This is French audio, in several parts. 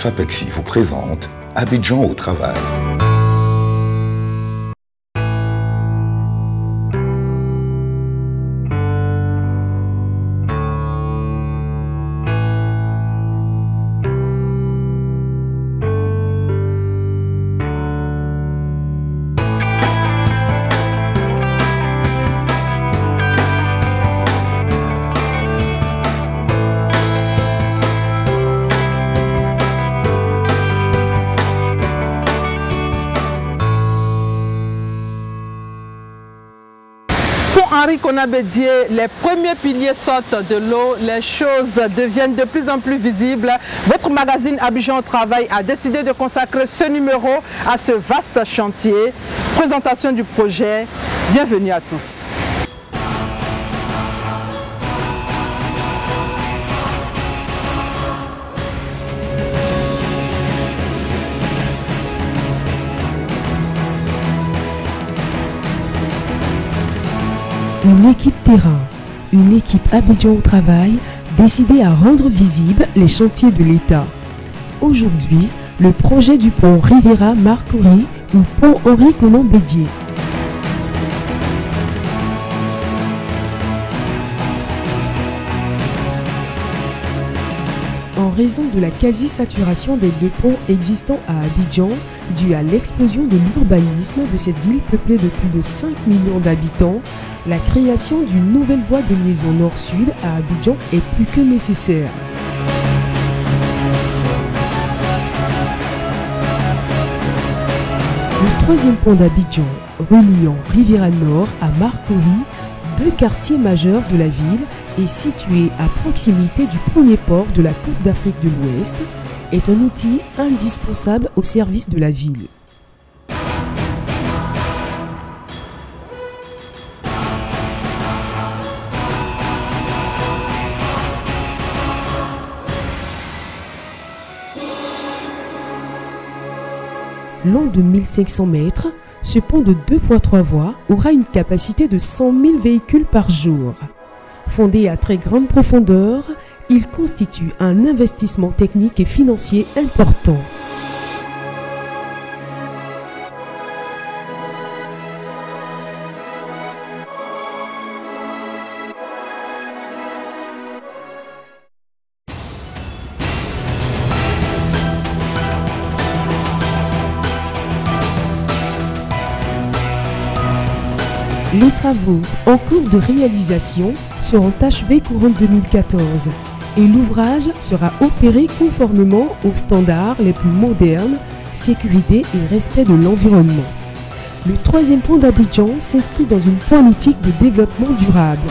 FAPEXI vous présente Abidjan au travail. Henri Konabedié, les premiers piliers sortent de l'eau, les choses deviennent de plus en plus visibles. Votre magazine Abidjan au travail a décidé de consacrer ce numéro à ce vaste chantier. Présentation du projet, bienvenue à tous. Une équipe terrain, une équipe Abidjan au travail décidée à rendre visibles les chantiers de l'État. Aujourd'hui, le projet du pont Riviera-Marcory ou pont Henri Konabedié. En raison de la quasi-saturation des deux ponts existants à Abidjan, due à l'explosion de l'urbanisme de cette ville peuplée de plus de 5 millions d'habitants, la création d'une nouvelle voie de liaison nord-sud à Abidjan est plus que nécessaire. Le troisième pont d'Abidjan, reliant Riviera Nord à Marcory, deux quartiers majeurs de la ville, et situé à proximité du premier port de la Coupe d'Afrique de l'Ouest, est un outil indispensable au service de la ville. Long de 1500 mètres, ce pont de 2 x 3 voies aura une capacité de 100 000 véhicules par jour. Fondé à très grande profondeur, il constitue un investissement technique et financier important. Les travaux en cours de réalisation seront achevés courant 2014 et l'ouvrage sera opéré conformément aux standards les plus modernes, sécurité et respect de l'environnement. Le troisième pont d'Abidjan s'inscrit dans une politique de développement durable.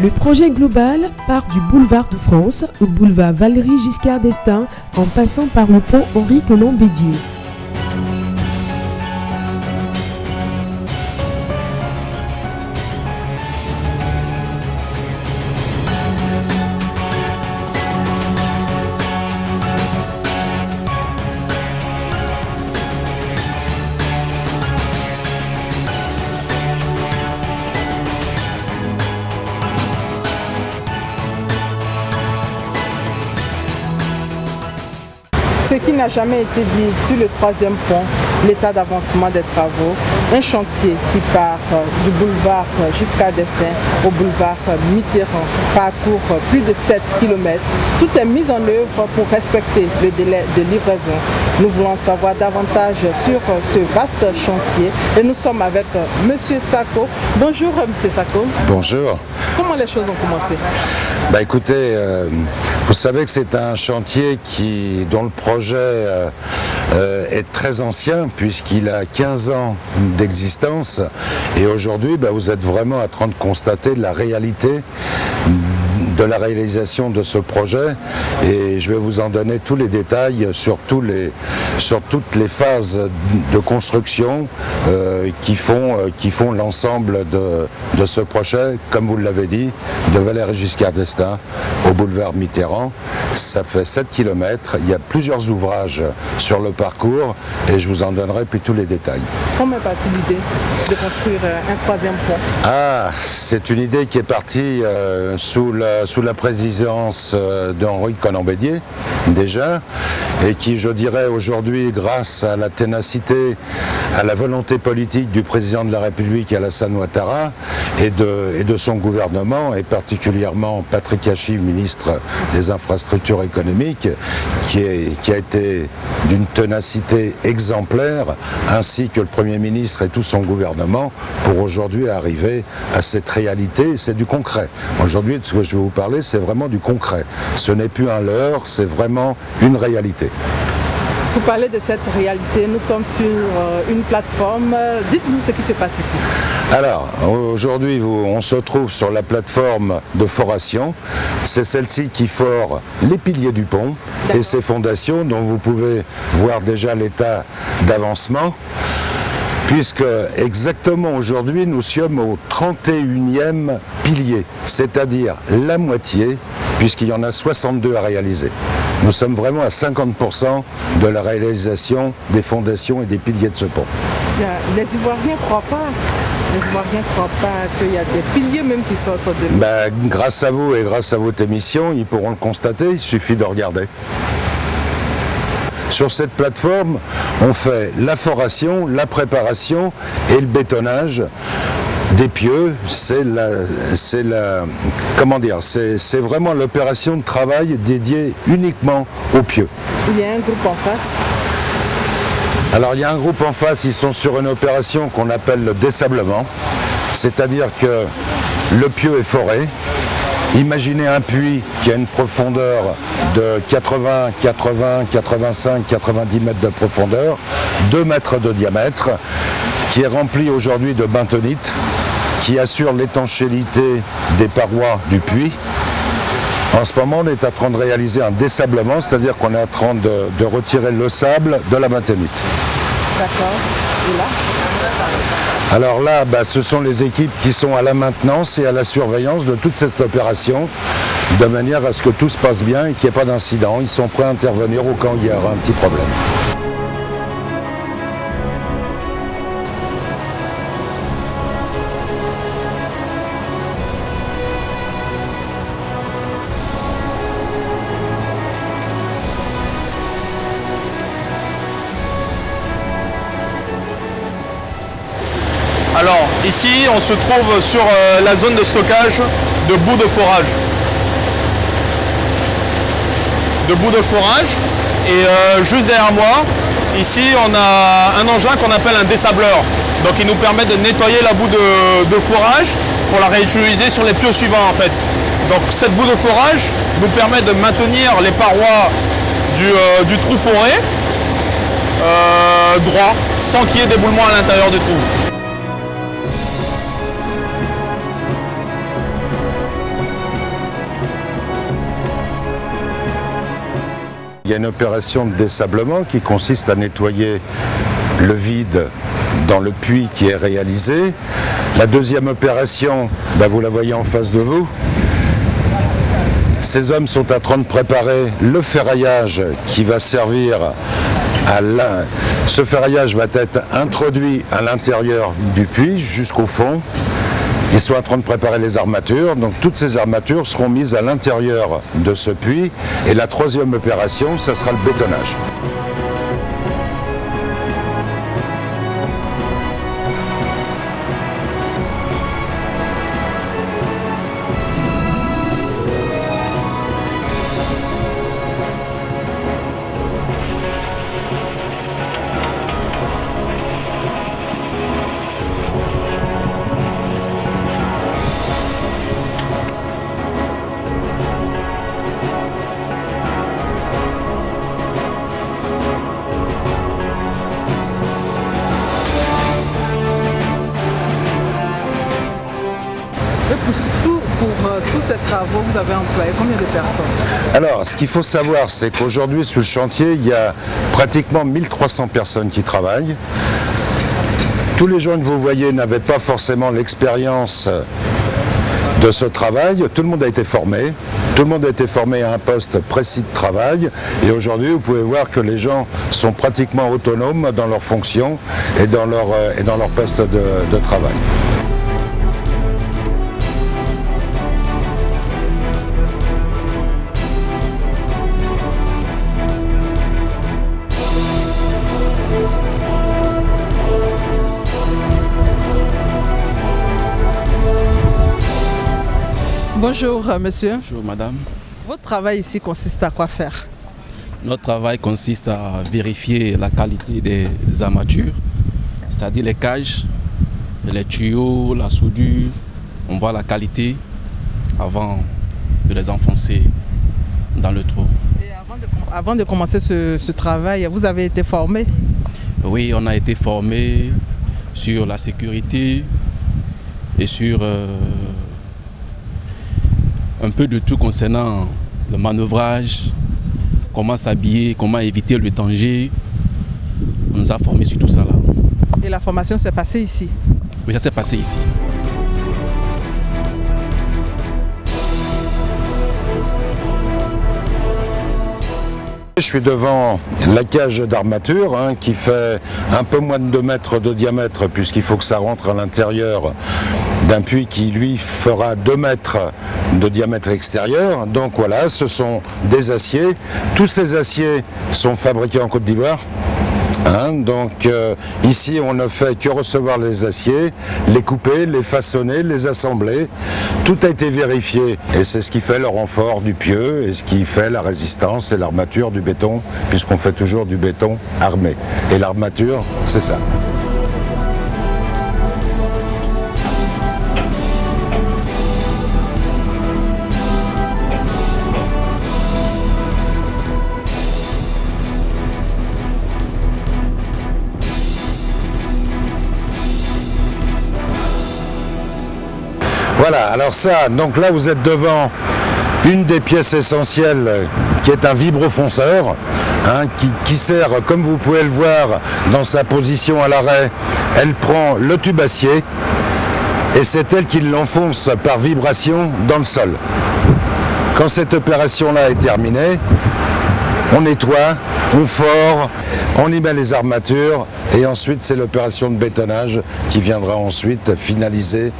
Le projet global part du boulevard de France au boulevard Valéry Giscard d'Estaing en passant par le pont Henri Konabedié. Ce qui n'a jamais été dit sur le troisième pont, l'état d'avancement des travaux, un chantier qui part du boulevard Giscard d'Estaing au boulevard Mitterrand, parcourt plus de 7 km. Tout est mis en œuvre pour respecter le délai de livraison. Nous voulons en savoir davantage sur ce vaste chantier et nous sommes avec M. Sako. Bonjour M. Sako. Bonjour. Comment les choses ont commencé? Écoutez, vous savez que c'est un chantier dont le projet est très ancien puisqu'il a 15 ans d'existence et aujourd'hui vous êtes vraiment en train de constater la réalité de la réalisation de ce projet et je vais vous en donner tous les détails sur toutes les phases de construction qui font l'ensemble de ce projet, comme vous l'avez dit, de Valéry Giscard d'Estaing au boulevard Mitterrand. Ça fait 7 km, il y a plusieurs ouvrages sur le parcours et je vous en donnerai puis tous les détails. Comment est partie l'idée de construire un 3e pont? Ah, c'est une idée qui est partie sous la présidence d'Henri Konan-Bédier, déjà, et qui, je dirais, aujourd'hui, grâce à la ténacité, à la volonté politique du président de la République, Alassane Ouattara, et de son gouvernement, et particulièrement Patrick Hachi, ministre des Infrastructures économiques, qui a été d'une ténacité exemplaire, ainsi que le Premier ministre et tout son gouvernement, pour aujourd'hui arriver à cette réalité. C'est du concret. Aujourd'hui, de ce que je vais vous parler, c'est vraiment du concret. Ce n'est plus un leurre, c'est vraiment une réalité. Vous parlez de cette réalité, nous sommes sur une plateforme. Dites-nous ce qui se passe ici. Alors, aujourd'hui, on se trouve sur la plateforme de foration. C'est celle-ci qui fore les piliers du pont et ses fondations, dont vous pouvez voir déjà l'état d'avancement. Puisque exactement aujourd'hui, nous sommes au 31e pilier, c'est-à-dire la moitié, puisqu'il y en a 62 à réaliser. Nous sommes vraiment à 50% de la réalisation des fondations et des piliers de ce pont. Les Ivoiriens ne croient pas. Les Ivoiriens ne croient pas qu'il y a des piliers même qui sortent de l'eau. Grâce à vous et grâce à votre émission, ils pourront le constater, il suffit de regarder. Sur cette plateforme, on fait la foration, la préparation et le bétonnage des pieux. C'est vraiment l'opération de travail dédiée uniquement aux pieux. Il y a un groupe en face. Alors il y a un groupe en face, ils sont sur une opération qu'on appelle le dessablement, c'est-à-dire que le pieu est foré. Imaginez un puits qui a une profondeur de 80, 85, 90 mètres de profondeur, 2 mètres de diamètre, qui est rempli aujourd'hui de bentonite, qui assure l'étanchéité des parois du puits. En ce moment, on est en train de réaliser un dessablement, c'est-à-dire qu'on est en train de retirer le sable de la bentonite. D'accord. Et là ? Alors là, ce sont les équipes qui sont à la maintenance et à la surveillance de toute cette opération, de manière à ce que tout se passe bien et qu'il n'y ait pas d'incident. Ils sont prêts à intervenir au cas où il y aura un petit problème. Alors ici on se trouve sur la zone de stockage de boues de forage. Et juste derrière moi, ici on a un engin qu'on appelle un dessableur. Donc il nous permet de nettoyer la boue de forage pour la réutiliser sur les pieux suivants en fait. Donc cette boue de forage nous permet de maintenir les parois du trou foré droit, sans qu'il y ait d'éboulement à l'intérieur du trou. Il y a une opération de dessablement qui consiste à nettoyer le vide dans le puits qui est réalisé. La deuxième opération, vous la voyez en face de vous. Ces hommes sont en train de préparer le ferraillage qui va servir à ce ferraillage va être introduit à l'intérieur du puits jusqu'au fond. Ils sont en train de préparer les armatures, donc toutes ces armatures seront mises à l'intérieur de ce puits. Et la troisième opération, ça sera le bétonnage. travaux, vous avez employé combien de personnes? Alors, ce qu'il faut savoir, c'est qu'aujourd'hui, sur le chantier, il y a pratiquement 1300 personnes qui travaillent. Tous les gens que vous voyez n'avaient pas forcément l'expérience de ce travail. Tout le monde a été formé. Tout le monde a été formé à un poste précis de travail. Et aujourd'hui, vous pouvez voir que les gens sont pratiquement autonomes dans leurs fonctions et dans leur poste de travail. Bonjour monsieur. Bonjour madame. Votre travail ici consiste à quoi faire? Notre travail consiste à vérifier la qualité des armatures, c'est-à-dire les cages, les tuyaux, la soudure. On voit la qualité avant de les enfoncer dans le trou. Et avant de commencer ce travail, vous avez été formé? Oui, on a été formé sur la sécurité et sur un peu de tout concernant le manœuvrage, comment s'habiller, comment éviter le danger. On nous a formés sur tout ça là. Et la formation s'est passée ici? Oui, ça s'est passé ici. Je suis devant la cage d'armature qui fait un peu moins de 2 mètres de diamètre puisqu'il faut que ça rentre à l'intérieur d'un puits qui lui fera 2 mètres de diamètre extérieur. Donc voilà, ce sont des aciers. Tous ces aciers sont fabriqués en Côte d'Ivoire. Donc ici on ne fait que recevoir les aciers, les couper, les façonner, les assembler. Tout a été vérifié et c'est ce qui fait le renfort du pieu et ce qui fait la résistance et l'armature du béton, puisqu'on fait toujours du béton armé. Et l'armature, c'est ça. Voilà, alors ça, donc là vous êtes devant une des pièces essentielles qui est un vibrofonceur qui sert, comme vous pouvez le voir dans sa position à l'arrêt, elle prend le tube acier et c'est elle qui l'enfonce par vibration dans le sol. Quand cette opération-là est terminée, on nettoie, on fore, on y met les armatures et ensuite c'est l'opération de bétonnage qui viendra ensuite finaliser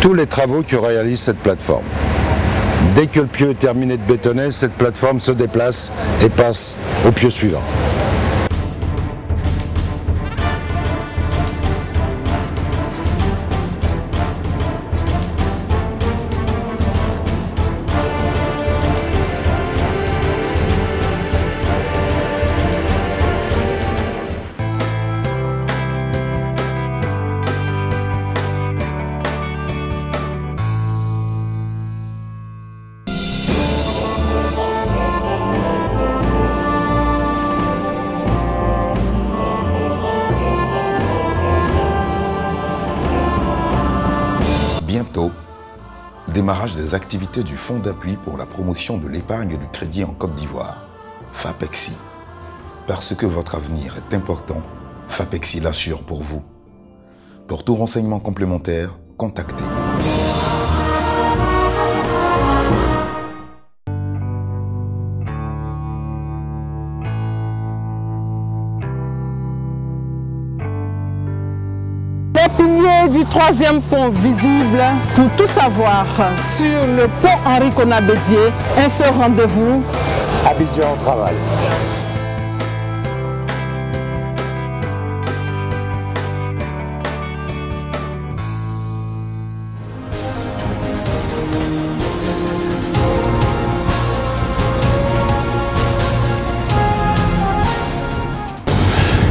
tous les travaux que réalise cette plateforme. Dès que le pieu est terminé de bétonner, cette plateforme se déplace et passe au pieu suivant. Bientôt, démarrage des activités du Fonds d'appui pour la promotion de l'épargne et du crédit en Côte d'Ivoire, FAPEXI. Parce que votre avenir est important, FAPEXI l'assure pour vous. Pour tout renseignement complémentaire, contactez. Les piliers du 3e pont visible. Pour tout savoir sur le pont Henri Konan-Bédié, un seul rendez-vous. Abidjan au travail.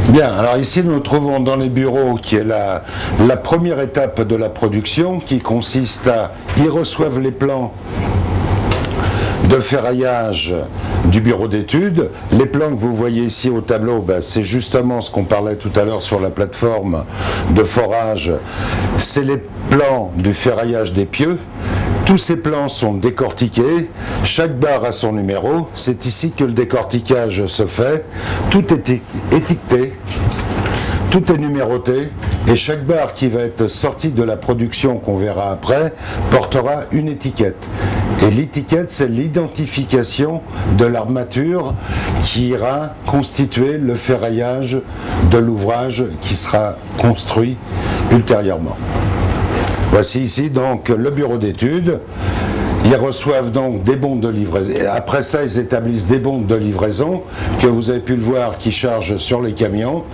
Bien, alors ici nous nous trouvons dans les bureaux qui est la première étape de la production qui consiste à y reçoivent les plans de ferraillage du bureau d'études. Les plans que vous voyez ici au tableau, c'est justement ce qu'on parlait tout à l'heure sur la plateforme de forage, c'est les plans du ferraillage des pieux. Tous ces plans sont décortiqués, chaque barre a son numéro, c'est ici que le décortiquage se fait, tout est étiqueté, tout est numéroté, et chaque barre qui va être sortie de la production qu'on verra après portera une étiquette. Et l'étiquette, c'est l'identification de l'armature qui ira constituer le ferraillage de l'ouvrage qui sera construit ultérieurement. Voici ici donc le bureau d'études. Ils reçoivent donc des bons de livraison. Après ça, ils établissent des bons de livraison que vous avez pu le voir qui chargent sur les camions.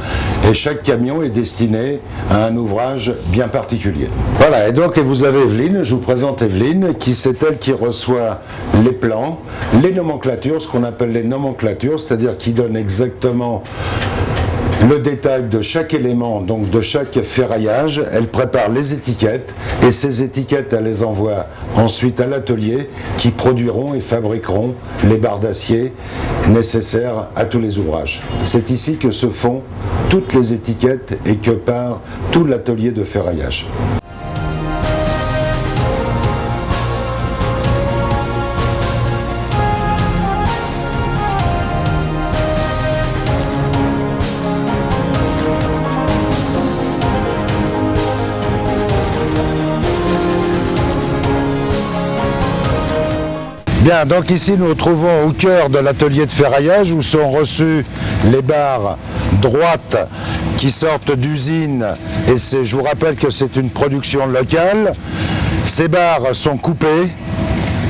Et chaque camion est destiné à un ouvrage bien particulier. Voilà, et donc vous avez Evelyne, je vous présente Evelyne, qui c'est elle qui reçoit les plans, les nomenclatures, ce qu'on appelle les nomenclatures, c'est-à-dire qui donne exactement le détail de chaque élément, donc de chaque ferraillage. Elle prépare les étiquettes et ces étiquettes, elle les envoie ensuite à l'atelier qui produiront et fabriqueront les barres d'acier nécessaires à tous les ouvrages. C'est ici que se font toutes les étiquettes et que part tout l'atelier de ferraillage. Bien, donc ici nous nous trouvons au cœur de l'atelier de ferraillage où sont reçues les barres droites qui sortent d'usine et je vous rappelle que c'est une production locale. Ces barres sont coupées,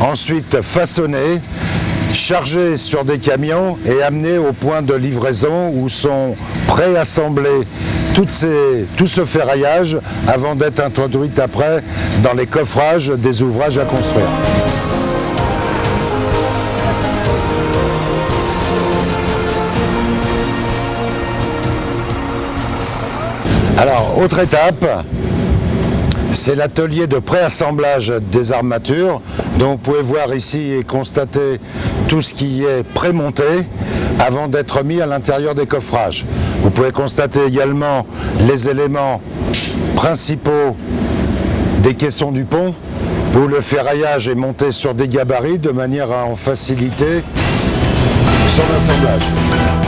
ensuite façonnées, chargées sur des camions et amenées au point de livraison où sont préassemblés tout ce ferraillage avant d'être introduites après dans les coffrages des ouvrages à construire. Alors, autre étape, c'est l'atelier de préassemblage des armatures. Donc vous pouvez voir ici et constater tout ce qui est prémonté avant d'être mis à l'intérieur des coffrages. Vous pouvez constater également les éléments principaux des caissons du pont où le ferraillage est monté sur des gabarits de manière à en faciliter son assemblage.